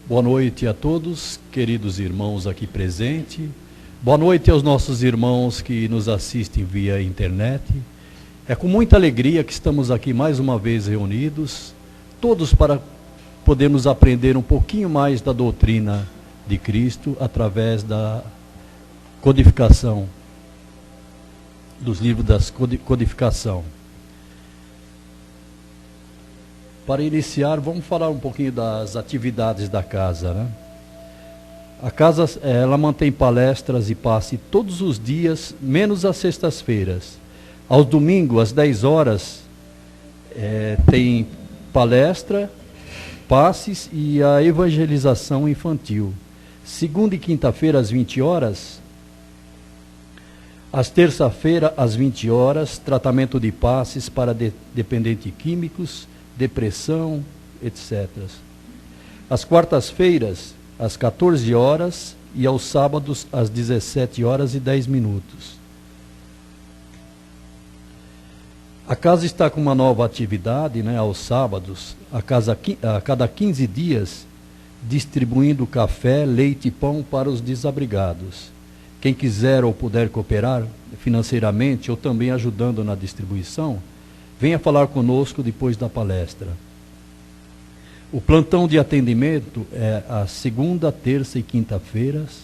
Boa noite a todos, queridos irmãos aqui presentes. Boa noite aos nossos irmãos que nos assistem via internet. É com muita alegria que estamos aqui mais uma vez reunidos, todos para podermos aprender um pouquinho mais da doutrina de Cristo através da codificação, dos livros da codificação. Para iniciar, vamos falar um pouquinho das atividades da casa, né? A casa, ela mantém palestras e passe todos os dias, menos as sextas-feiras. Aos domingos, às 10 horas, tem palestra, passes e a evangelização infantil. Segunda e quinta-feira, às 20 horas. Às terça-feira, às 20 horas, tratamento de passes para dependentes químicos, depressão, etc. Às quartas-feiras, às 14 horas e aos sábados, às 17 horas e 10 minutos. A casa está com uma nova atividade, né, aos sábados, a cada 15 dias, distribuindo café, leite e pão para os desabrigados. Quem quiser ou puder cooperar financeiramente ou também ajudando na distribuição, venha falar conosco depois da palestra. O plantão de atendimento é a segunda, terça e quinta-feiras,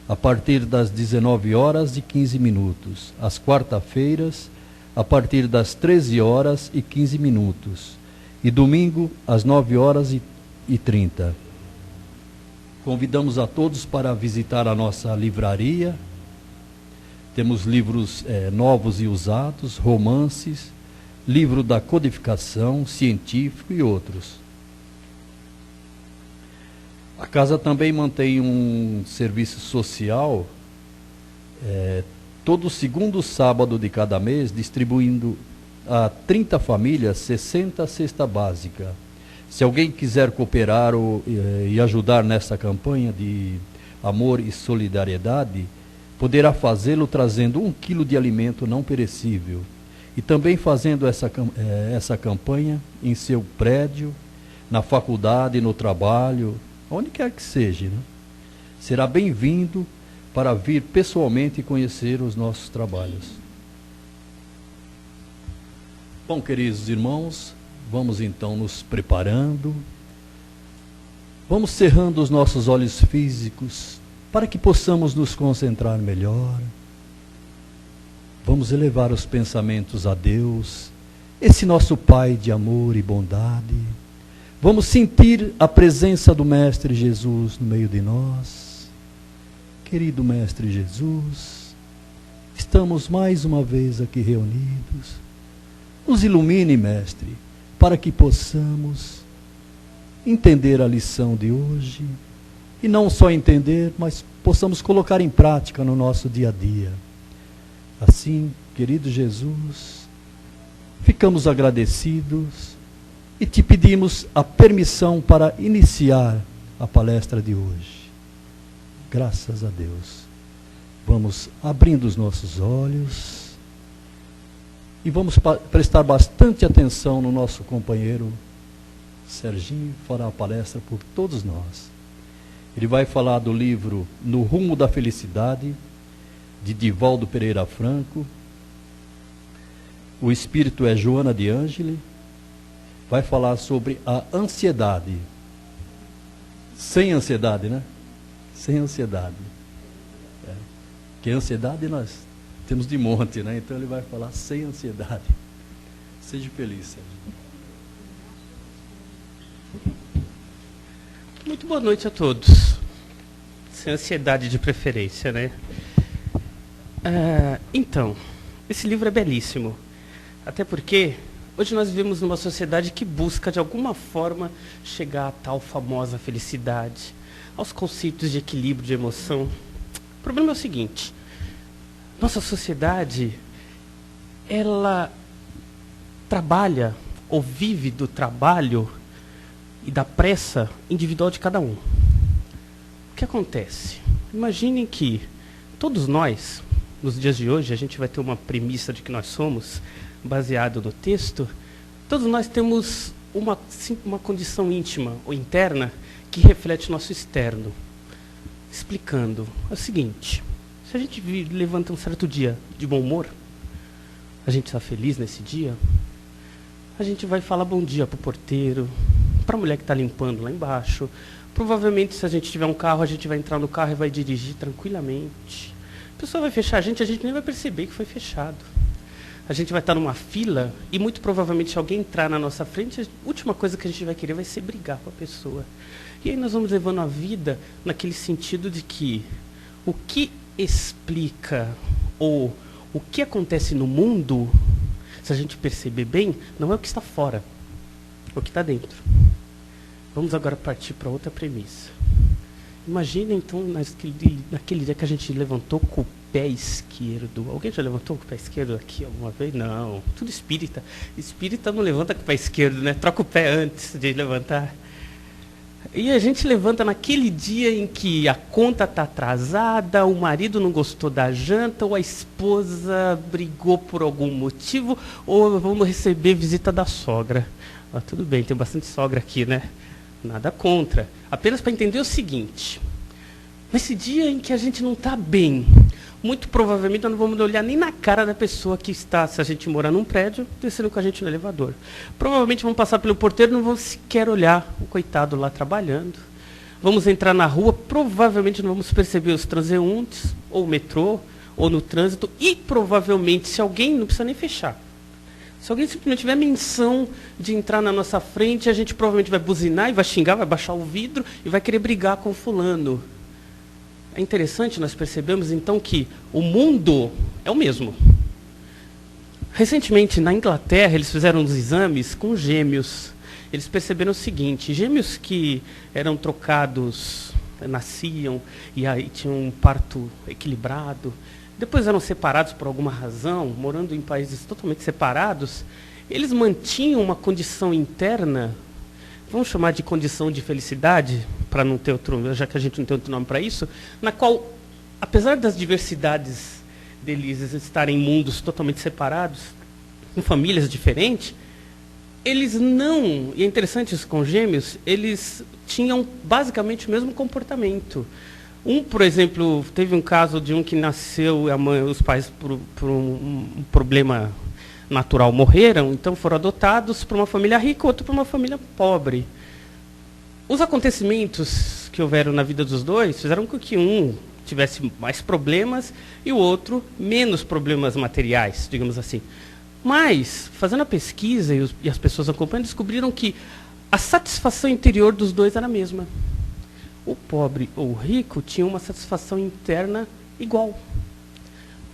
a partir das 19 horas e 15 minutos. Às quarta-feiras, a partir das 13 horas e 15 minutos. E domingo, às 9 horas e 30. Convidamos a todos para visitar a nossa livraria. Temos livros novos e usados, romances, livro da codificação, científico e outros. A casa também mantém um serviço social, todo segundo sábado de cada mês, distribuindo a 30 famílias 60 cesta básica. Se alguém quiser cooperar e ajudar nessa campanha de amor e solidariedade, poderá fazê-lo trazendo 1 quilo de alimento não perecível. E também fazendo essa campanha em seu prédio, na faculdade, no trabalho, onde quer que seja, né? Será bem-vindo para vir pessoalmente conhecer os nossos trabalhos. Bom, queridos irmãos, vamos então nos preparando. Vamos cerrando os nossos olhos físicos para que possamos nos concentrar melhor. Vamos elevar os pensamentos a Deus, esse nosso Pai de amor e bondade. Vamos sentir a presença do Mestre Jesus no meio de nós. Querido Mestre Jesus, estamos mais uma vez aqui reunidos. Nos ilumine, Mestre, para que possamos entender a lição de hoje. E não só entender, mas possamos colocar em prática no nosso dia a dia. Assim, querido Jesus, ficamos agradecidos e te pedimos a permissão para iniciar a palestra de hoje. Graças a Deus. Vamos abrindo os nossos olhos e vamos prestar bastante atenção no nosso companheiro Serginho, fará a palestra por todos nós. Ele vai falar do livro No Rumo da Felicidade, de Divaldo Pereira Franco. O espírito é Joana de Ângeli. Vai falar sobre a ansiedade. Sem ansiedade, né? Sem ansiedade. Porque ansiedade nós temos de monte, né? Então ele vai falar sem ansiedade. Seja feliz, Sérgio. Muito boa noite a todos. Sem ansiedade de preferência, né? Então, esse livro é belíssimo. Até porque hoje nós vivemos numa sociedade que busca, de alguma forma, chegar à tal famosa felicidade, aos conceitos de equilíbrio, de emoção. O problema é o seguinte: nossa sociedade, ela trabalha ou vive do trabalho e da pressa individual de cada um. O que acontece? Imaginem que todos nós, nos dias de hoje, a gente vai ter uma premissa de que nós somos, baseado no texto, todos nós temos uma condição íntima ou interna que reflete o nosso externo. Explicando, é o seguinte, se a gente levanta um certo dia de bom humor, a gente está feliz nesse dia, a gente vai falar bom dia para o porteiro, para a mulher que está limpando lá embaixo. Provavelmente, se a gente tiver um carro, a gente vai entrar no carro e vai dirigir tranquilamente. A pessoa vai fechar a gente nem vai perceber que foi fechado. A gente vai estar numa fila e, muito provavelmente, se alguém entrar na nossa frente, a última coisa que a gente vai querer vai ser brigar com a pessoa. E aí nós vamos levando a vida naquele sentido de que o que explica ou o que acontece no mundo, se a gente perceber bem, não é o que está fora, é o que está dentro. Vamos agora partir para outra premissa. Imagina, então, naquele dia que a gente levantou com o pé esquerdo. Alguém já levantou com o pé esquerdo aqui alguma vez? Não. Tudo espírita. Espírita não levanta com o pé esquerdo, né? Troca o pé antes de levantar. E a gente levanta naquele dia em que a conta está atrasada, o marido não gostou da janta, ou a esposa brigou por algum motivo, ou vamos receber visita da sogra. Tudo bem, tem bastante sogra aqui, né? Nada contra. Apenas para entender o seguinte. Nesse dia em que a gente não está bem, muito provavelmente nós não vamos olhar nem na cara da pessoa que está, se a gente morar num prédio, descendo com a gente no elevador. Provavelmente vamos passar pelo porteiro e não vamos sequer olhar o coitado lá trabalhando. Vamos entrar na rua, provavelmente não vamos perceber os transeuntes, ou o metrô, ou no trânsito, e provavelmente, se alguém, não precisa nem fechar, se alguém simplesmente tiver menção de entrar na nossa frente, a gente provavelmente vai buzinar e vai xingar, vai baixar o vidro e vai querer brigar com o fulano. É interessante, nós percebemos então que o mundo é o mesmo. Recentemente, na Inglaterra, eles fizeram uns exames com gêmeos. Eles perceberam o seguinte, gêmeos que eram trocados, nasciam e aí tinham um parto equilibrado, depois eram separados por alguma razão, morando em países totalmente separados, eles mantinham uma condição interna, vamos chamar de condição de felicidade, para não ter outro, já que a gente não tem outro nome para isso, na qual, apesar das diversidades deles estarem em mundos totalmente separados, com famílias diferentes, eles não, e é interessante isso com gêmeos, eles tinham basicamente o mesmo comportamento. Por exemplo, teve um caso de um que nasceu, os pais, por um problema natural, morreram, então foram adotados por uma família rica, outro por uma família pobre. Os acontecimentos que houveram na vida dos dois fizeram com que um tivesse mais problemas e o outro menos problemas materiais, digamos assim. Mas, fazendo a pesquisa e as pessoas acompanhando, descobriram que a satisfação interior dos dois era a mesma. O pobre ou o rico tinha uma satisfação interna igual.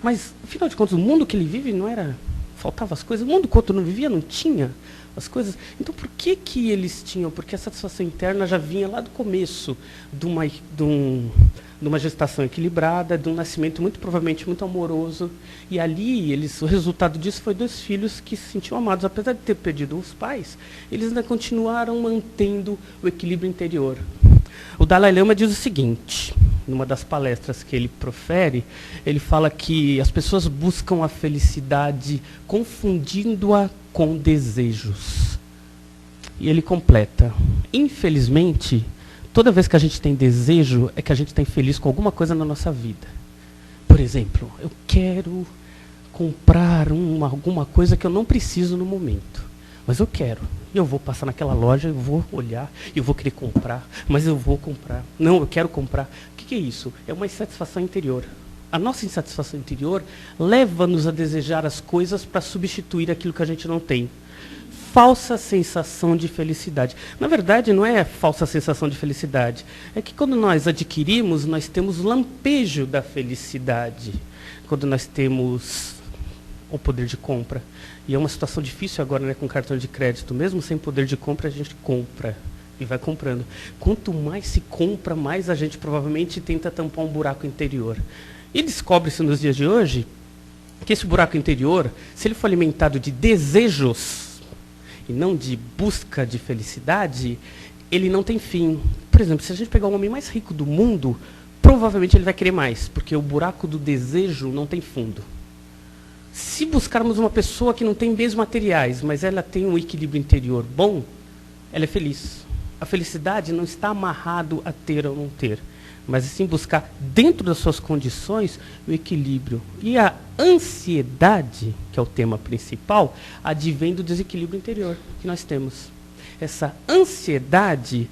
Mas, afinal de contas, o mundo que ele vive não era... Faltava as coisas. O mundo que o outro não vivia não tinha as coisas. Então, por que eles tinham? Porque a satisfação interna já vinha lá do começo de uma gestação equilibrada, de um nascimento muito provavelmente muito amoroso. E ali, o resultado disso foi 2 filhos que se sentiam amados. Apesar de ter perdido os pais, eles ainda continuaram mantendo o equilíbrio interior. O Dalai Lama diz o seguinte, numa das palestras que ele profere, ele fala que as pessoas buscam a felicidade confundindo-a com desejos. E ele completa, infelizmente, toda vez que a gente tem desejo, é que a gente está infeliz com alguma coisa na nossa vida. Por exemplo, eu quero comprar alguma coisa que eu não preciso no momento, mas eu quero. Eu vou passar naquela loja, eu vou olhar, eu vou querer comprar, mas eu vou comprar. Não, eu quero comprar. O que é isso? É uma insatisfação interior. A nossa insatisfação interior leva-nos a desejar as coisas para substituir aquilo que a gente não tem. Falsa sensação de felicidade. Na verdade, não é falsa sensação de felicidade. É que quando nós adquirimos, nós temos lampejo da felicidade. Quando nós temos o poder de compra. E é uma situação difícil agora, né, com cartão de crédito. Mesmo sem poder de compra, a gente compra e vai comprando. Quanto mais se compra, mais a gente provavelmente tenta tampar um buraco interior. E descobre-se nos dias de hoje que esse buraco interior, se ele for alimentado de desejos e não de busca de felicidade, ele não tem fim. Por exemplo, se a gente pegar o homem mais rico do mundo, provavelmente ele vai querer mais, porque o buraco do desejo não tem fundo. Se buscarmos uma pessoa que não tem bens materiais, mas ela tem um equilíbrio interior bom, ela é feliz. a felicidade não está amarrado a ter ou não ter, mas sim buscar dentro das suas condições o equilíbrio. E a ansiedade, que é o tema principal, advém do desequilíbrio interior que nós temos. Essa ansiedade,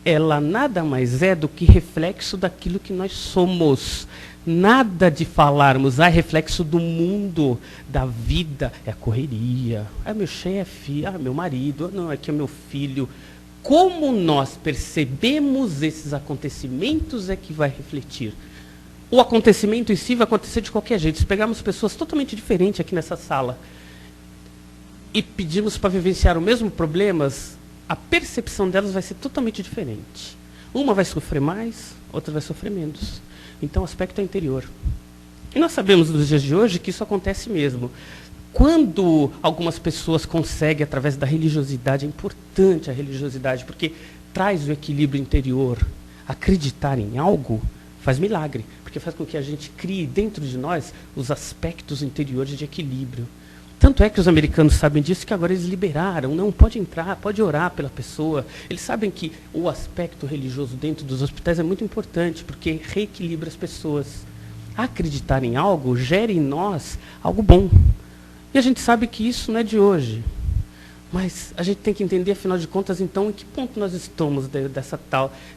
ela nada mais é do que reflexo daquilo que nós somos. Nada de falarmos, é reflexo do mundo, da vida, é a correria, é meu chefe, meu marido, não, aqui é meu filho. Como nós percebemos esses acontecimentos é que vai refletir. O acontecimento em si vai acontecer de qualquer jeito. Se pegarmos pessoas totalmente diferentes aqui nessa sala e pedirmos para vivenciar o mesmo problemas, a percepção delas vai ser totalmente diferente. Uma vai sofrer mais, outra vai sofrer menos. Então, o aspecto é interior. E nós sabemos nos dias de hoje que isso acontece mesmo. Quando algumas pessoas conseguem, através da religiosidade, é importante a religiosidade, porque traz o equilíbrio interior. Acreditar em algo faz milagre, porque faz com que a gente crie dentro de nós os aspectos interiores de equilíbrio. Tanto é que os americanos sabem disso que agora eles liberaram. Não, pode entrar, pode orar pela pessoa. Eles sabem que o aspecto religioso dentro dos hospitais é muito importante, porque reequilibra as pessoas. Acreditar em algo gera em nós algo bom. E a gente sabe que isso não é de hoje. Mas a gente tem que entender, afinal de contas, então, em que ponto nós estamos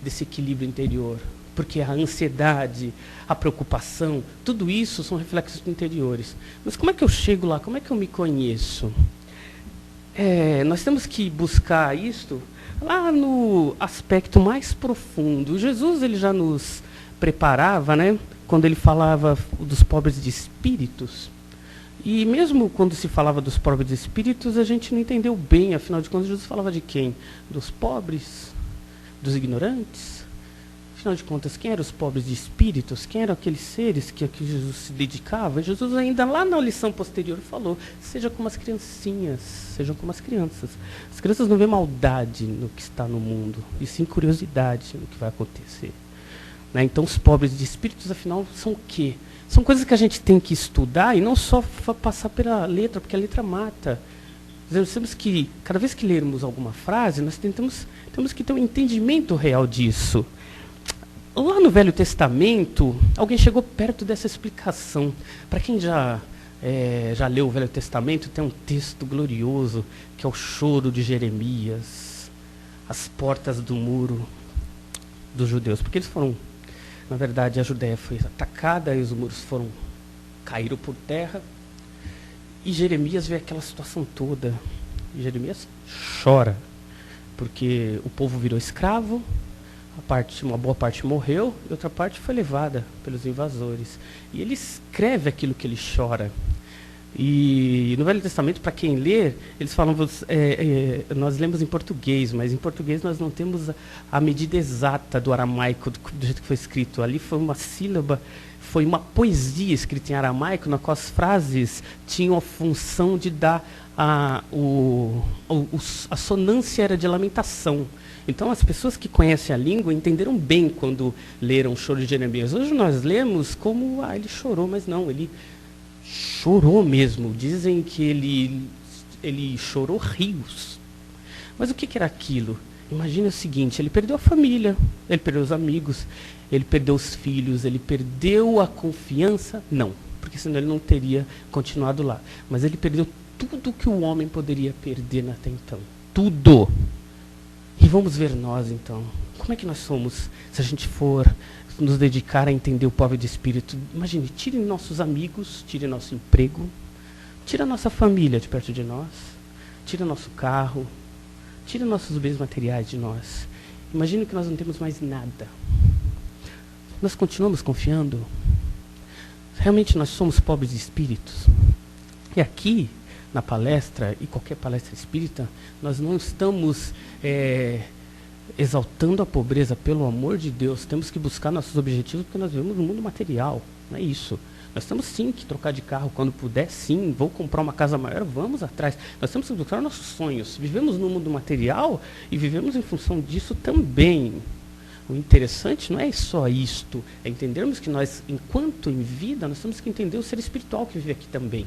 desse equilíbrio interior. Porque a ansiedade, a preocupação, tudo isso são reflexos interiores. Mas como é que eu chego lá? Como é que eu me conheço? Nós temos que buscar isto lá no aspecto mais profundo. Jesus ele já nos preparava, né, quando ele falava dos pobres de espíritos. E mesmo quando se falava dos pobres de espíritos, a gente não entendeu bem, afinal de contas, Jesus falava de quem? Dos pobres? Dos ignorantes? Afinal de contas, quem eram os pobres de espíritos? Quem eram aqueles seres que Jesus se dedicava? E Jesus ainda lá na lição posterior falou, seja como as criancinhas, sejam como as crianças. As crianças não vêem maldade no que está no mundo, e sim curiosidade no que vai acontecer. Né? Então os pobres de espíritos, afinal, são o quê? São coisas que a gente tem que estudar e não só passar pela letra, porque a letra mata. Nós temos que, cada vez que lermos alguma frase, nós temos que ter um entendimento real disso. Lá no Velho Testamento, alguém chegou perto dessa explicação. Para quem já leu o Velho Testamento, tem um texto glorioso, que é o choro de Jeremias, as portas do muro dos judeus. Porque eles foram, na verdade, a Judéia foi atacada, e os muros caíram por terra, e Jeremias vê aquela situação toda. E Jeremias chora, porque o povo virou escravo, uma boa parte morreu e outra parte foi levada pelos invasores. E ele escreve aquilo que ele chora. E no Velho Testamento, para quem ler, eles falam, nós lemos em português, mas em português nós não temos a medida exata do aramaico, do jeito que foi escrito. Ali foi uma sílaba, foi uma poesia escrita em aramaico, na qual as frases tinham a função de dar a sonância era de lamentação. Então, as pessoas que conhecem a língua entenderam bem quando leram o choro de Jeremias. Hoje nós lemos como, ele chorou, mas não, ele chorou mesmo. Dizem que ele chorou rios. Mas o que era aquilo? Imagina o seguinte, ele perdeu a família, ele perdeu os amigos, ele perdeu os filhos, ele perdeu a confiança? Não, porque senão ele não teria continuado lá. Mas ele perdeu tudo que o homem poderia perder até então. Tudo. E vamos ver nós, então, como é que nós somos, se a gente for nos dedicar a entender o pobre de espírito. Imagine, tire nossos amigos, tire nosso emprego, tire a nossa família de perto de nós, tire nosso carro, tire nossos bens materiais de nós. Imagine que nós não temos mais nada. Nós continuamos confiando? Realmente nós somos pobres de espíritos? E aqui, na palestra, e qualquer palestra espírita, nós não estamos exaltando a pobreza, pelo amor de Deus. Temos que buscar nossos objetivos, porque nós vivemos no mundo material, não é isso. Nós temos sim que trocar de carro quando puder, sim. Vou comprar uma casa maior, vamos atrás. Nós temos que buscar nossos sonhos. Vivemos no mundo material e vivemos em função disso também. O interessante não é só isto, é entendermos que nós, enquanto em vida, nós temos que entender o ser espiritual que vive aqui também.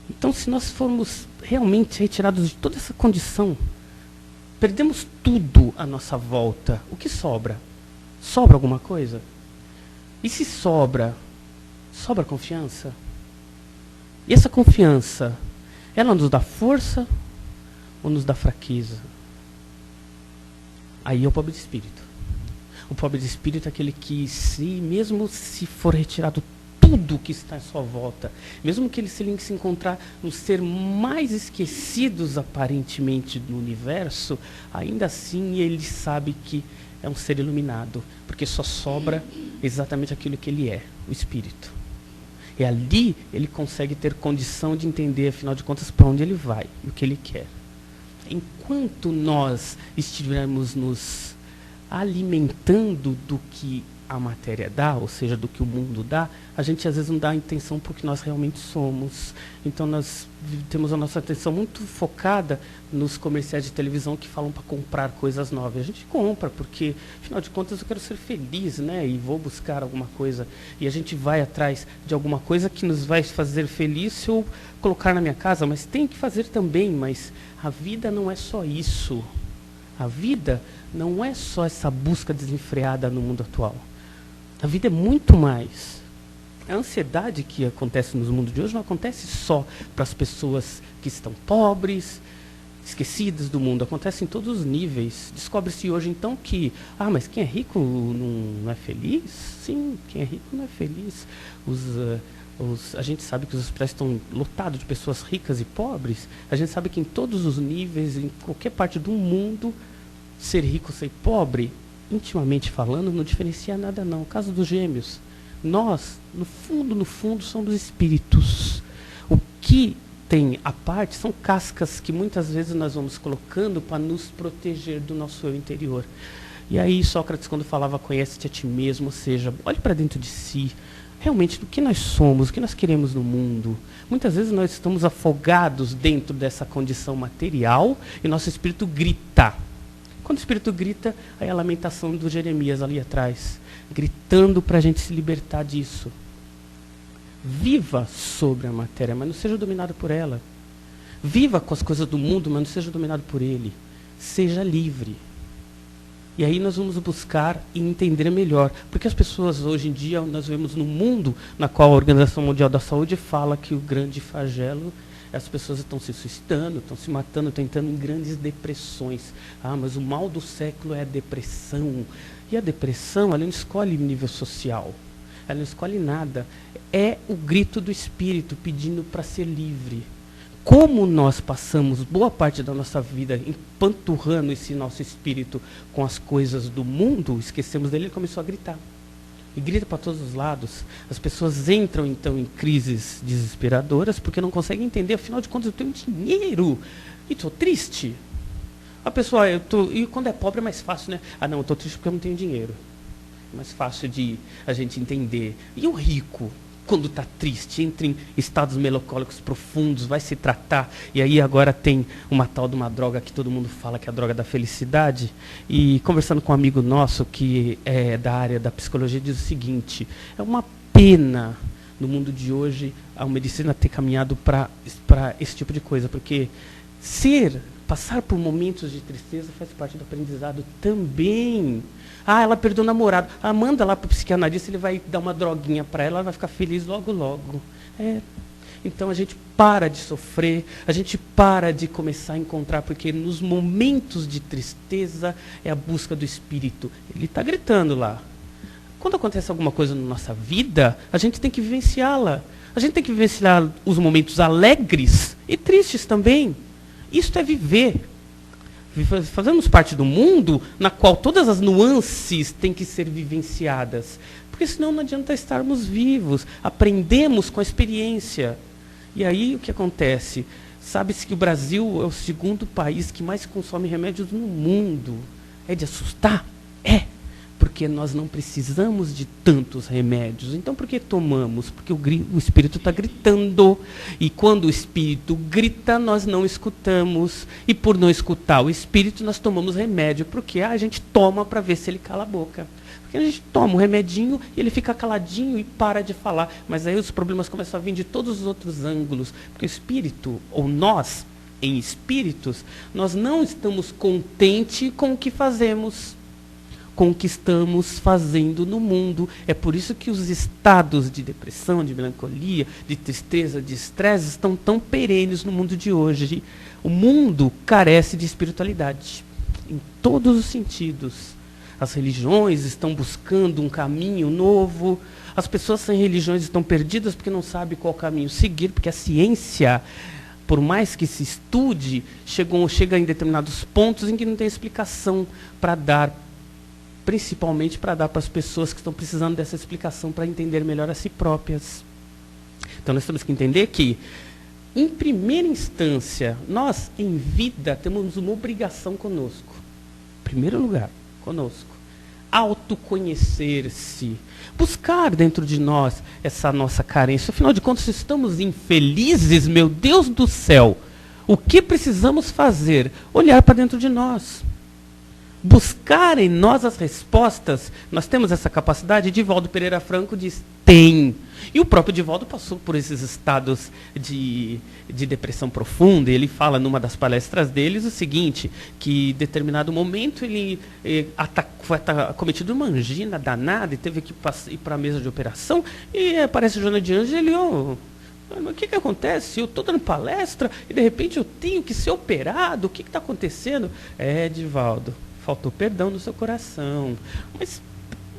Então, se nós formos realmente retirados de toda essa condição perdemos tudo à nossa volta, o que sobra? Sobra alguma coisa? E se sobra confiança? E essa confiança, ela nos dá força ou nos dá fraqueza? Aí é o pobre de espírito. O pobre de espírito é aquele que, mesmo se for retirado tudo que está em sua volta, mesmo que ele se encontrar no ser mais esquecidos aparentemente do universo, ainda assim ele sabe que é um ser iluminado, porque só sobra exatamente aquilo que ele é, o espírito. E ali ele consegue ter condição de entender, afinal de contas, para onde ele vai e o que ele quer. Enquanto nós estivermos nos alimentando do que a matéria dá, ou seja, do que o mundo dá, a gente às vezes não dá atenção para o que nós realmente somos. Então nós temos a nossa atenção muito focada nos comerciais de televisão que falam para comprar coisas novas. A gente compra porque, afinal de contas, eu quero ser feliz, né? E vou buscar alguma coisa. E a gente vai atrás de alguma coisa que nos vai fazer feliz se eu colocar na minha casa, mas tem que fazer também. Mas a vida não é só isso. A vida não é só essa busca desenfreada no mundo atual. A vida é muito mais. A ansiedade que acontece no mundo de hoje não acontece só para as pessoas que estão pobres, esquecidas do mundo. Acontece em todos os níveis. Descobre-se hoje, então, que mas quem é rico não é feliz? Sim, quem é rico não é feliz. A gente sabe que os hospitais estão lotados de pessoas ricas e pobres. A gente sabe que em todos os níveis, em qualquer parte do mundo, ser rico, ser pobre, intimamente falando, não diferencia nada não. O caso dos gêmeos, nós, no fundo, somos espíritos. O que tem à parte são cascas que muitas vezes nós vamos colocando para nos proteger do nosso eu interior. E aí Sócrates, quando falava, conhece-te a ti mesmo, ou seja, olhe para dentro de si, realmente do que nós somos, o que nós queremos no mundo. Muitas vezes nós estamos afogados dentro dessa condição material e nosso espírito grita. Quando o espírito grita, aí é a lamentação do Jeremias ali atrás, gritando para a gente se libertar disso. Viva sobre a matéria, mas não seja dominado por ela. Viva com as coisas do mundo, mas não seja dominado por ele. Seja livre. E aí nós vamos buscar e entender melhor. Porque as pessoas hoje em dia, nós vemos no mundo, na qual a Organização Mundial da Saúde fala que o grande flagelo, as pessoas estão se suicidando, estão se matando, estão entrando em grandes depressões. Mas o mal do século é a depressão. E a depressão, ela não escolhe nível social. Ela não escolhe nada. É o grito do espírito pedindo para ser livre. Como nós passamos boa parte da nossa vida empanturrando esse nosso espírito com as coisas do mundo, esquecemos dele, ele começou a gritar. E grita para todos os lados. As pessoas entram, então, em crises desesperadoras porque não conseguem entender, afinal de contas, eu tenho dinheiro e estou triste. A pessoa, e quando é pobre é mais fácil, né? Não, eu estou triste porque eu não tenho dinheiro. É mais fácil de a gente entender. E o rico, quando está triste, entra em estados melancólicos profundos, vai se tratar, e aí agora tem uma tal de uma droga que todo mundo fala que é a droga da felicidade, e conversando com um amigo nosso que é da área da psicologia, diz o seguinte: é uma pena no mundo de hoje a medicina ter caminhado para esse tipo de coisa, porque passar por momentos de tristeza faz parte do aprendizado também. Ela perdeu o namorado. Manda lá para o psicanalista, ele vai dar uma droguinha para ela vai ficar feliz logo, logo. Então a gente para de sofrer, a gente para de começar a encontrar, porque nos momentos de tristeza é a busca do espírito. Ele está gritando lá. Quando acontece alguma coisa na nossa vida, a gente tem que vivenciá-la. A gente tem que vivenciar os momentos alegres e tristes também. Isso é viver. Fazemos parte do mundo na qual todas as nuances têm que ser vivenciadas. Porque senão não adianta estarmos vivos. Aprendemos com a experiência. E aí o que acontece? Sabe-se que o Brasil é o segundo país que mais consome remédios no mundo. É de assustar? É. Porque nós não precisamos de tantos remédios. Então, por que tomamos? Porque o espírito está gritando. E quando o espírito grita, nós não escutamos. E por não escutar o espírito, nós tomamos remédio. Porque a gente toma para ver se ele cala a boca. Porque a gente toma um remedinho e ele fica caladinho e para de falar. Mas aí os problemas começam a vir de todos os outros ângulos. Porque o espírito, ou nós, em espíritos, nós não estamos contentes com o que fazemos, com o que estamos fazendo no mundo. É por isso que os estados de depressão, de melancolia, de tristeza, de estresse estão tão perenes no mundo de hoje. O mundo carece de espiritualidade, em todos os sentidos. As religiões estão buscando um caminho novo. As pessoas sem religiões estão perdidas porque não sabem qual caminho seguir, porque a ciência, por mais que se estude, chega em determinados pontos em que não tem explicação para dar, principalmente para dar para as pessoas que estão precisando dessa explicação para entender melhor a si próprias. Então nós temos que entender que, em primeira instância, nós, em vida, temos uma obrigação conosco. Em primeiro lugar, conosco. Autoconhecer-se. Buscar dentro de nós essa nossa carência. Afinal de contas, se estamos infelizes, meu Deus do céu, o que precisamos fazer? Olhar para dentro de nós. Buscar em nós as respostas. Nós temos essa capacidade. Divaldo Pereira Franco diz, tem. E o próprio Divaldo passou por esses estados de depressão profunda. E ele fala numa das palestras deles o seguinte, que em determinado momento ele foi acometido uma angina danada e teve que ir para a mesa de operação. E aparece Joana de Anjos e ele, o que acontece? Eu estou dando palestra e de repente eu tenho que ser operado. O que está acontecendo? Divaldo, faltou perdão no seu coração. Mas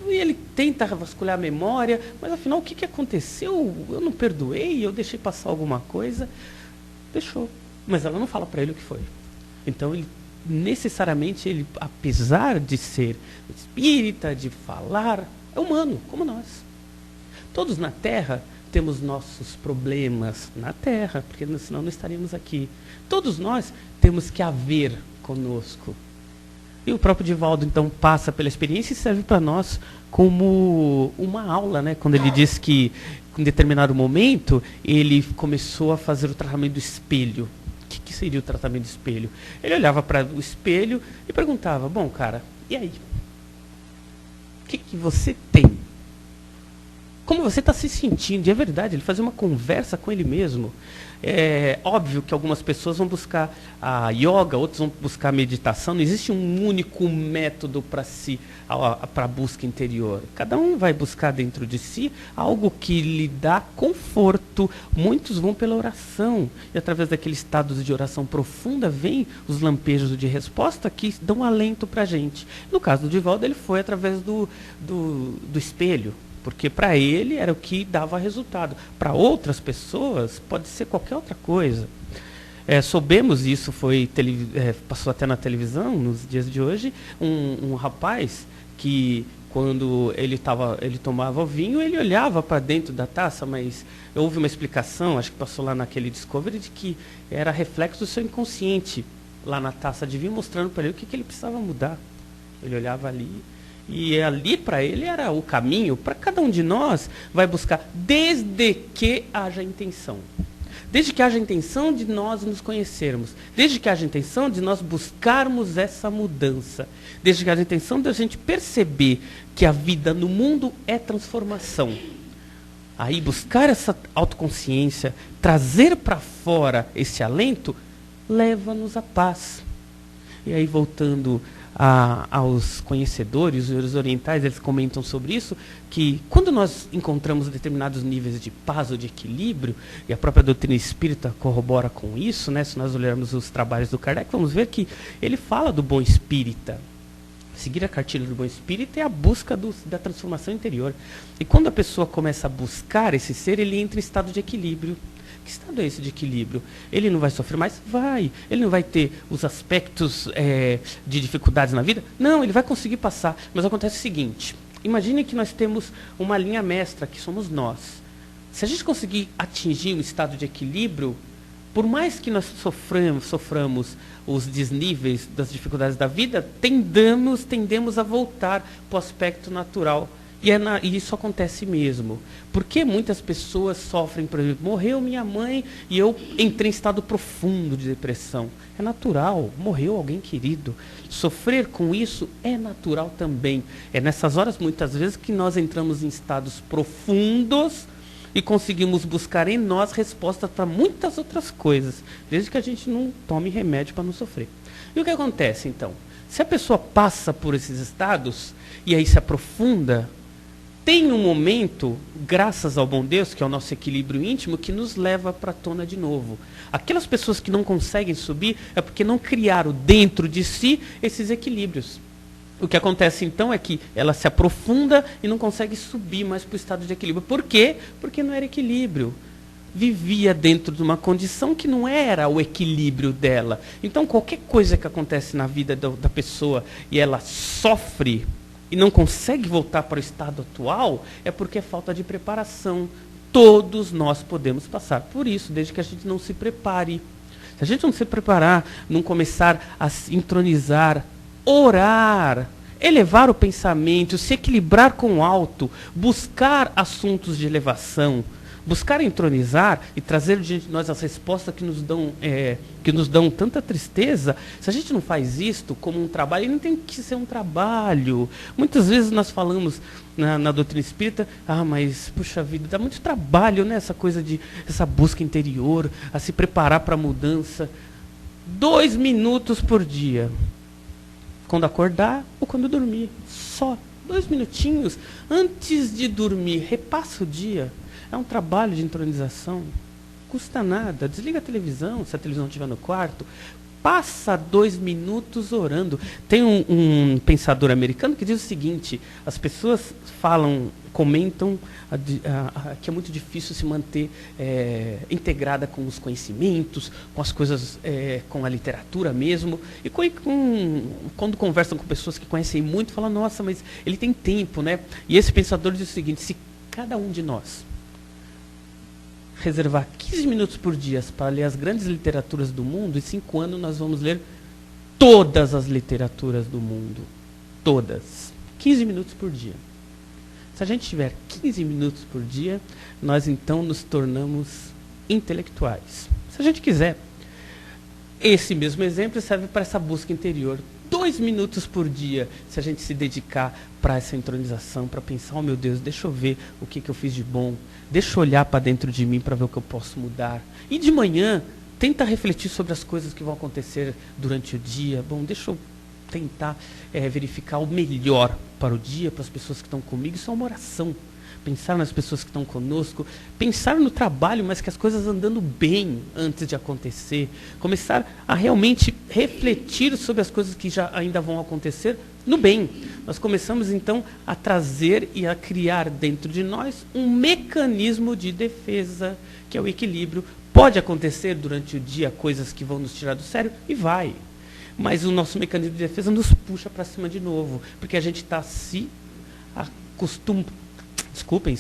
ele tenta vasculhar a memória, mas afinal o que aconteceu? Eu não perdoei, eu deixei passar alguma coisa. Deixou. Mas ela não fala para ele o que foi. Então, necessariamente, apesar de ser espírita, de falar, é humano, como nós. Todos na Terra temos nossos problemas na Terra, porque senão não estaríamos aqui. Todos nós temos que haver conosco. E o próprio Divaldo, então, passa pela experiência e serve para nós como uma aula, né? Quando ele diz que, em determinado momento, ele começou a fazer o tratamento do espelho. O que seria o tratamento do espelho? Ele olhava para o espelho e perguntava, bom, cara, e aí? O que você tem? Como você está se sentindo? E é verdade, ele fazia uma conversa com ele mesmo. É óbvio que algumas pessoas vão buscar a yoga, outros vão buscar a meditação. Não existe um único método para a busca interior. Cada um vai buscar dentro de si algo que lhe dá conforto. Muitos vão pela oração. E através daquele estado de oração profunda, vem os lampejos de resposta que dão alento para a gente. No caso do Divaldo, ele foi através do espelho. Porque para ele era o que dava resultado. Para outras pessoas pode ser qualquer outra coisa. Soubemos isso, passou até na televisão nos dias de hoje, um rapaz que quando ele tomava o vinho, ele olhava para dentro da taça, mas houve uma explicação, acho que passou lá naquele Discovery, de que era reflexo do seu inconsciente lá na taça de vinho, mostrando para ele o que ele precisava mudar. Ele olhava ali. E ali para ele era o caminho. Para cada um de nós vai buscar, desde que haja intenção. Desde que haja intenção de nós nos conhecermos. Desde que haja intenção de nós buscarmos essa mudança. Desde que haja intenção de a gente perceber que a vida no mundo é transformação. Aí buscar essa autoconsciência, trazer para fora esse alento, leva-nos à paz. E aí voltando aos conhecedores, os orientais, eles comentam sobre isso, que quando nós encontramos determinados níveis de paz ou de equilíbrio, e a própria doutrina espírita corrobora com isso, né? Se nós olharmos os trabalhos do Kardec, vamos ver que ele fala do bom espírita. Seguir a cartilha do bom espírita é a busca da transformação interior. E quando a pessoa começa a buscar esse ser, ele entra em estado de equilíbrio. Que estado é esse de equilíbrio? Ele não vai sofrer mais? Vai. Ele não vai ter os aspectos de dificuldades na vida? Não, ele vai conseguir passar. Mas acontece o seguinte, imagine que nós temos uma linha mestra, que somos nós. Se a gente conseguir atingir um estado de equilíbrio, por mais que nós soframos os desníveis das dificuldades da vida, tendemos a voltar para o aspecto natural. E isso acontece mesmo. Porque muitas pessoas sofrem, por exemplo, morreu minha mãe e eu entrei em estado profundo de depressão. É natural, morreu alguém querido. Sofrer com isso é natural também. É nessas horas, muitas vezes, que nós entramos em estados profundos e conseguimos buscar em nós respostas para muitas outras coisas, desde que a gente não tome remédio para não sofrer. E o que acontece, então? Se a pessoa passa por esses estados e aí se aprofunda, tem um momento, graças ao bom Deus, que é o nosso equilíbrio íntimo, que nos leva para a tona de novo. Aquelas pessoas que não conseguem subir é porque não criaram dentro de si esses equilíbrios. O que acontece então é que ela se aprofunda e não consegue subir mais para o estado de equilíbrio. Por quê? Porque não era equilíbrio. Vivia dentro de uma condição que não era o equilíbrio dela. Então qualquer coisa que acontece na vida da pessoa e ela sofre e não consegue voltar para o estado atual, é porque é falta de preparação. Todos nós podemos passar por isso, desde que a gente não se prepare. Se a gente não se preparar, não começar a se entronizar, orar, elevar o pensamento, se equilibrar com o alto, buscar assuntos de elevação, buscar entronizar e trazer diante de nós as respostas que nos dão tanta tristeza. Se a gente não faz isto como um trabalho, não tem que ser um trabalho. Muitas vezes nós falamos na doutrina espírita, mas puxa vida, dá muito trabalho, né, essa busca interior, a se preparar para a mudança. 2 minutos por dia. Quando acordar ou quando dormir. Só 2 minutinhos antes de dormir. Repassa o dia. É um trabalho de entronização. Custa nada. Desliga a televisão, se a televisão estiver no quarto. Passa 2 minutos orando. Tem um pensador americano que diz o seguinte: as pessoas comentam que é muito difícil se manter integrada com os conhecimentos, com as coisas, com a literatura mesmo. E quando conversam com pessoas que conhecem muito, falam, nossa, mas ele tem tempo, né? E esse pensador diz o seguinte: se cada um de nós reservar 15 minutos por dia para ler as grandes literaturas do mundo, em 5 anos nós vamos ler todas as literaturas do mundo. Todas. 15 minutos por dia. Se a gente tiver 15 minutos por dia, nós então nos tornamos intelectuais. Se a gente quiser, esse mesmo exemplo serve para essa busca interior. 2 minutos por dia, se a gente se dedicar para essa entronização, para pensar, oh meu Deus, deixa eu ver o que eu fiz de bom, deixa eu olhar para dentro de mim para ver o que eu posso mudar. E de manhã, tenta refletir sobre as coisas que vão acontecer durante o dia. Bom, deixa eu tentar verificar o melhor para o dia, para as pessoas que estão comigo. Isso é uma oração. Pensar nas pessoas que estão conosco, pensar no trabalho, mas que as coisas andando bem antes de acontecer, começar a realmente refletir sobre as coisas que já ainda vão acontecer no bem. Nós começamos então a trazer e a criar dentro de nós um mecanismo de defesa, que é o equilíbrio. Pode acontecer durante o dia coisas que vão nos tirar do sério, e vai. Mas o nosso mecanismo de defesa nos puxa para cima de novo, porque a gente está se acostumando. Desculpem,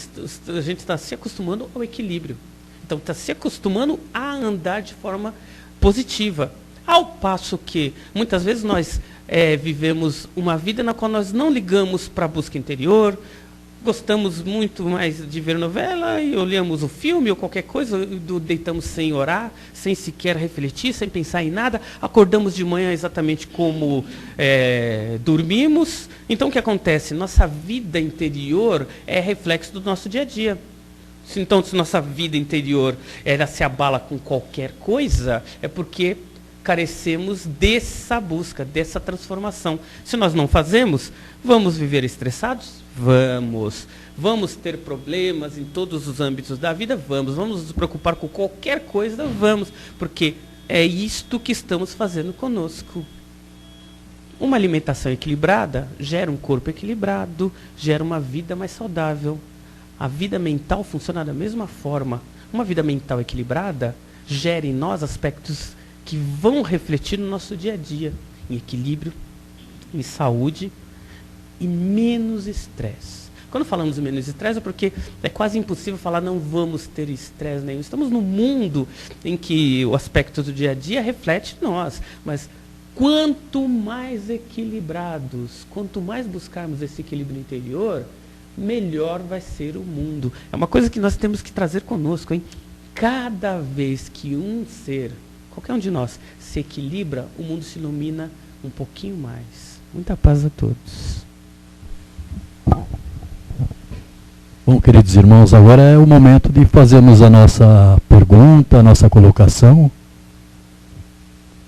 a gente está se acostumando ao equilíbrio. Então, está se acostumando a andar de forma positiva. Ao passo que, muitas vezes, nós vivemos uma vida na qual nós não ligamos para a busca interior, gostamos muito mais de ver novela e olhamos o filme ou qualquer coisa, deitamos sem orar, sem sequer refletir, sem pensar em nada, acordamos de manhã exatamente como dormimos. Então o que acontece? Nossa vida interior é reflexo do nosso dia a dia. Então, se nossa vida interior ela se abala com qualquer coisa, é porque carecemos dessa busca, dessa transformação. Se nós não fazemos, vamos viver estressados? Vamos ter problemas em todos os âmbitos da vida? Vamos nos preocupar com qualquer coisa? Vamos, porque é isto que estamos fazendo conosco. Uma alimentação equilibrada gera um corpo equilibrado, gera uma vida mais saudável. A vida mental funciona da mesma forma. Uma vida mental equilibrada gera em nós aspectos que vão refletir no nosso dia a dia, em equilíbrio, em saúde e menos estresse. Quando falamos em menos estresse é porque é quase impossível falar não vamos ter estresse nenhum. Estamos num mundo em que o aspecto do dia a dia reflete nós, mas quanto mais equilibrados, quanto mais buscarmos esse equilíbrio interior, melhor vai ser o mundo. É uma coisa que nós temos que trazer conosco, hein? Cada vez que um ser, qualquer um de nós, se equilibra, o mundo se ilumina um pouquinho mais. Muita paz a todos. Bom, queridos irmãos, agora é o momento de fazermos a nossa pergunta, a nossa colocação.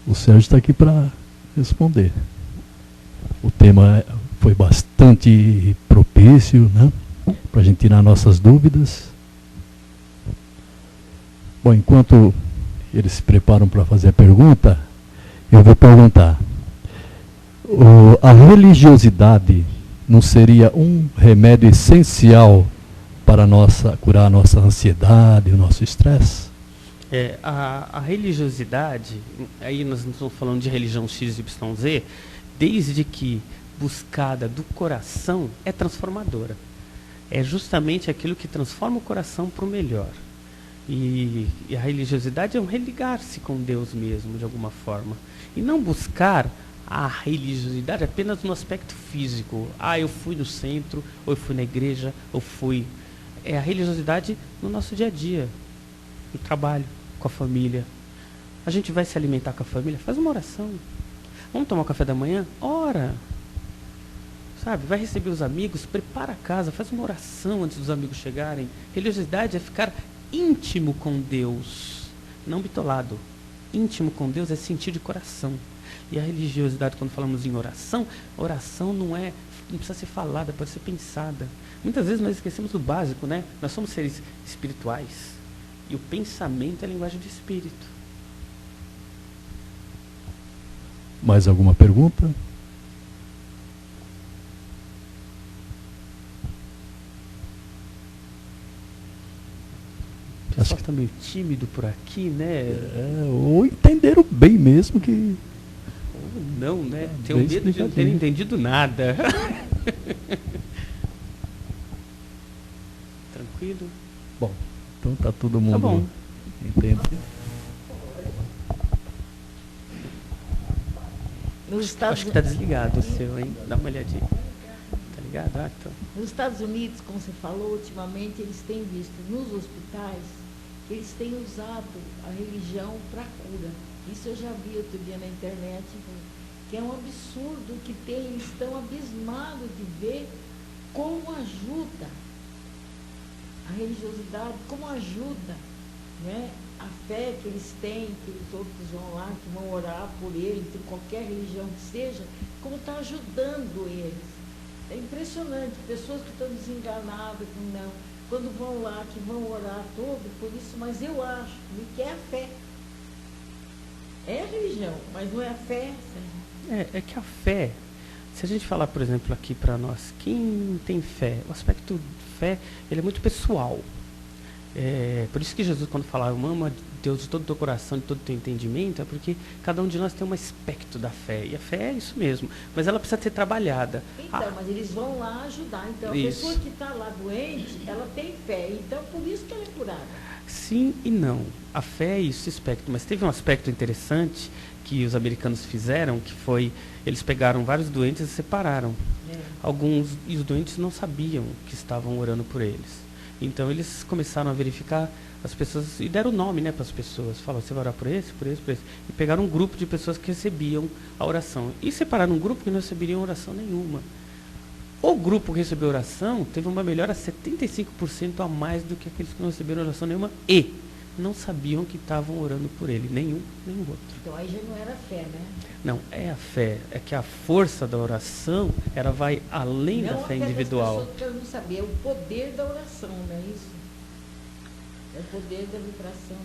O Sérgio está aqui para responder. O tema foi bastante propício, né, para a gente tirar nossas dúvidas. Bom, enquanto eles se preparam para fazer a pergunta, eu vou perguntar. A religiosidade não seria um remédio essencial para curar a nossa ansiedade, o nosso estresse? A religiosidade, aí nós não estamos falando de religião XYZ, desde que buscada do coração, é transformadora. É justamente aquilo que transforma o coração para o melhor. E a religiosidade é um religar-se com Deus mesmo, de alguma forma. E não buscar a religiosidade apenas no aspecto físico. Eu fui no centro, ou eu fui na igreja, ou fui... É a religiosidade no nosso dia a dia, no trabalho, com a família. A gente vai se alimentar com a família, faz uma oração. Vamos tomar um café da manhã? Ora. Sabe, vai receber os amigos, prepara a casa, faz uma oração antes dos amigos chegarem. Religiosidade é ficar íntimo com Deus, não bitolado. Íntimo com Deus é sentir de coração. E a religiosidade, quando falamos em oração, oração não precisa ser falada, pode ser pensada. Muitas vezes nós esquecemos do básico, né? Nós somos seres espirituais. E o pensamento é a linguagem do espírito. Mais alguma pergunta? O pessoal está meio tímido por aqui, né? Ou entenderam bem mesmo que... Ou não, né? Tenho medo de não ter entendido nada. Tranquilo? Bom, então tá todo mundo... Tá bom. Entende? Acho que está desligado o seu, hein? Dá uma olhadinha. Tá ligado? Então. Nos Estados Unidos, como você falou, ultimamente eles têm visto nos hospitais que eles têm usado a religião para cura. Isso eu já vi outro dia na internet, que é um absurdo que eles estão abismados de ver como ajuda a religiosidade, como ajuda, né? A fé que eles têm, que os outros vão lá, que vão orar por eles, de qualquer religião que seja, como está ajudando eles. É impressionante, pessoas que estão desenganadas, quando vão lá, que vão orar todo por isso, mas eu acho que é a fé. É a religião, mas não é a fé. É que a fé, se a gente falar, por exemplo, aqui para nós, quem tem fé, o aspecto de fé, ele é muito pessoal. Por isso que Jesus, quando falava, ama Deus de todo o teu coração, de todo o teu entendimento, é porque cada um de nós tem um aspecto da fé. E a fé é isso mesmo, mas ela precisa ser trabalhada. Então, mas eles vão lá ajudar. Então, a pessoa que está lá doente, ela tem fé. Então, por isso que ela é curada. Sim e não. A fé é esse aspecto, mas teve um aspecto interessante que os americanos fizeram, que foi, eles pegaram vários doentes e separaram. E os doentes não sabiam que estavam orando por eles. Então eles começaram a verificar as pessoas e deram nome, né, para as pessoas. Falaram, você vai orar por esse, por esse, por esse. E pegaram um grupo de pessoas que recebiam a oração. E separaram um grupo que não receberiam oração nenhuma. O grupo que recebeu oração teve uma melhora 75% a mais do que aqueles que não receberam oração nenhuma e não sabiam que estavam orando por ele, nenhum outro. Então aí já não era fé, né? Não, é a fé. É que a força da oração, ela vai além da fé individual. Não, a fé das pessoas não saber, é o poder da oração, não é isso? É o poder da vibração,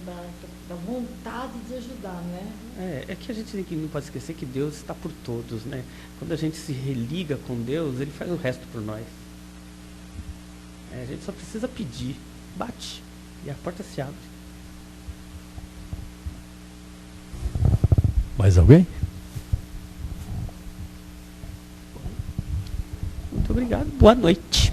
da vontade de ajudar, né? É que a gente não pode esquecer que Deus está por todos, né? Quando a gente se religa com Deus, Ele faz o resto por nós. A gente só precisa pedir, bate, e a porta se abre. Mais alguém? Muito obrigado. Boa noite.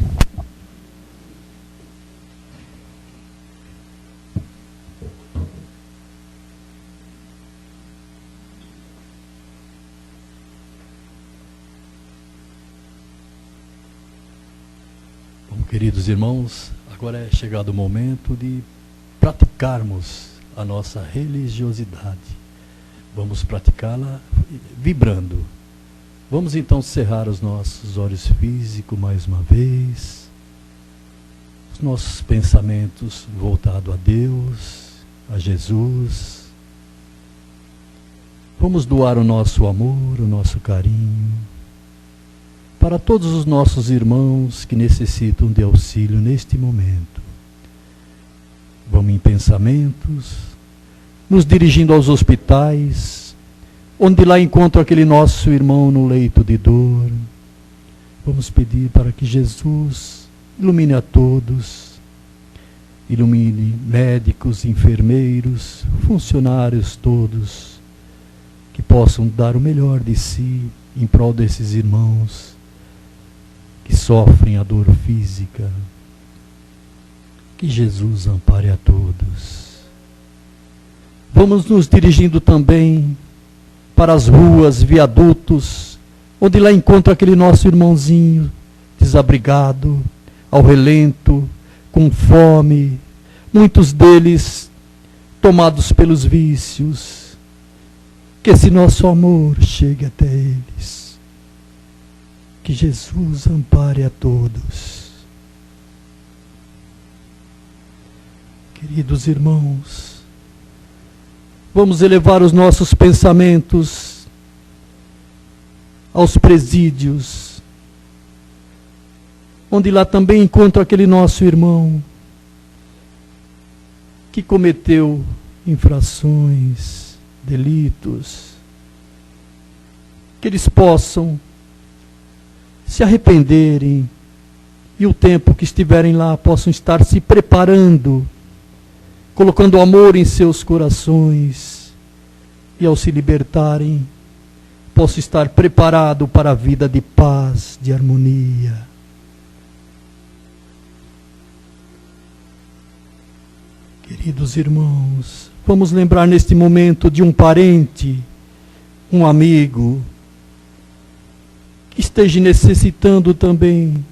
Bom, queridos irmãos, agora é chegado o momento de praticarmos a nossa religiosidade. Vamos praticá-la vibrando. Vamos então cerrar os nossos olhos físicos mais uma vez. os nossos pensamentos voltados a Deus, a Jesus. Vamos doar o nosso amor, o nosso carinho para todos os nossos irmãos que necessitam de auxílio neste momento. Vamos em pensamentos, nos dirigindo aos hospitais, onde lá encontro aquele nosso irmão no leito de dor. Vamos pedir para que Jesus ilumine a todos, ilumine médicos, enfermeiros, funcionários todos, que possam dar o melhor de si em prol desses irmãos que sofrem a dor física. Que Jesus ampare a todos. Vamos nos dirigindo também para as ruas, viadutos, onde lá encontro aquele nosso irmãozinho desabrigado, ao relento, com fome, muitos deles tomados pelos vícios. Que esse nosso amor chegue até eles. Que Jesus ampare a todos. Queridos irmãos, vamos elevar os nossos pensamentos aos presídios, onde lá também encontro aquele nosso irmão que cometeu infrações, delitos, que eles possam se arrependerem e o tempo que estiverem lá possam estar se preparando, colocando amor em seus corações, e ao se libertarem, posso estar preparado para a vida de paz, de harmonia. Queridos irmãos, vamos lembrar neste momento de um parente, um amigo, que esteja necessitando também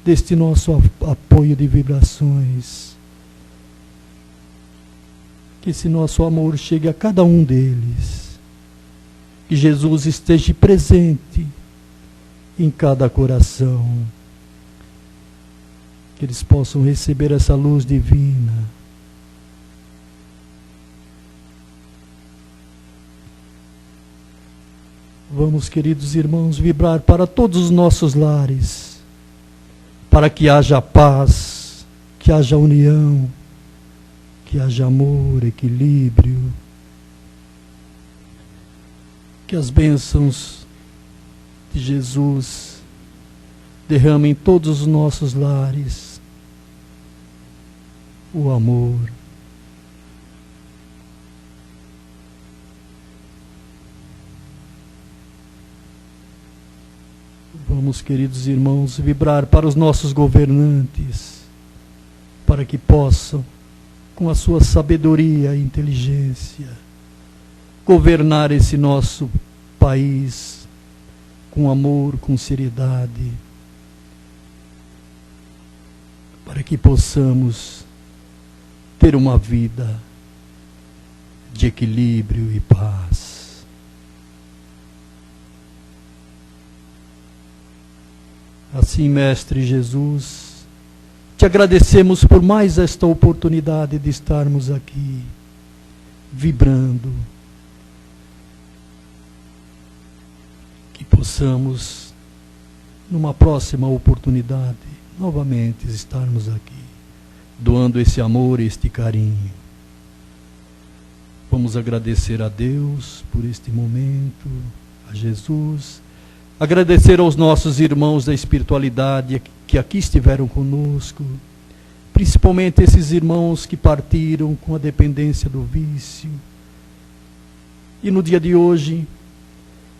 deste nosso apoio de vibrações. Que esse nosso amor chegue a cada um deles. Que Jesus esteja presente em cada coração. Que eles possam receber essa luz divina. Vamos, queridos irmãos, vibrar para todos os nossos lares, para que haja paz, que haja união, que haja amor, equilíbrio, que as bênçãos de Jesus derramem em todos os nossos lares o amor. Vamos, queridos irmãos, vibrar para os nossos governantes, para que possam, com a sua sabedoria e inteligência, governar esse nosso país com amor, com seriedade, para que possamos ter uma vida de equilíbrio e paz. Assim, Mestre Jesus, te agradecemos por mais esta oportunidade de estarmos aqui, vibrando. Que possamos, numa próxima oportunidade, novamente estarmos aqui, doando esse amor, este carinho. Vamos agradecer a Deus por este momento, a Jesus, agradecer aos nossos irmãos da espiritualidade que aqui estiveram conosco, principalmente esses irmãos que partiram com a dependência do vício. E no dia de hoje,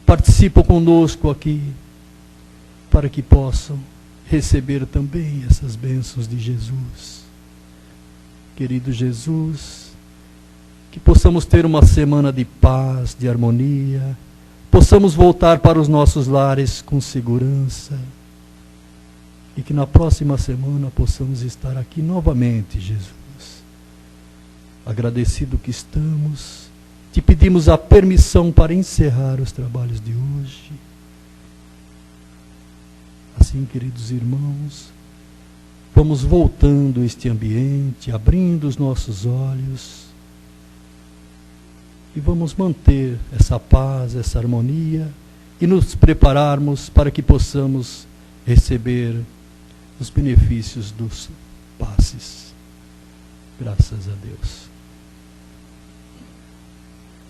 participam conosco aqui, para que possam receber também essas bênçãos de Jesus. Querido Jesus, que possamos ter uma semana de paz, de harmonia, possamos voltar para os nossos lares com segurança, e que na próxima semana possamos estar aqui novamente, Jesus. Agradecido que estamos, te pedimos a permissão para encerrar os trabalhos de hoje. Assim, queridos irmãos, vamos voltando a este ambiente, abrindo os nossos olhos e vamos manter essa paz, essa harmonia e nos prepararmos para que possamos receber os benefícios dos passes. Graças a Deus.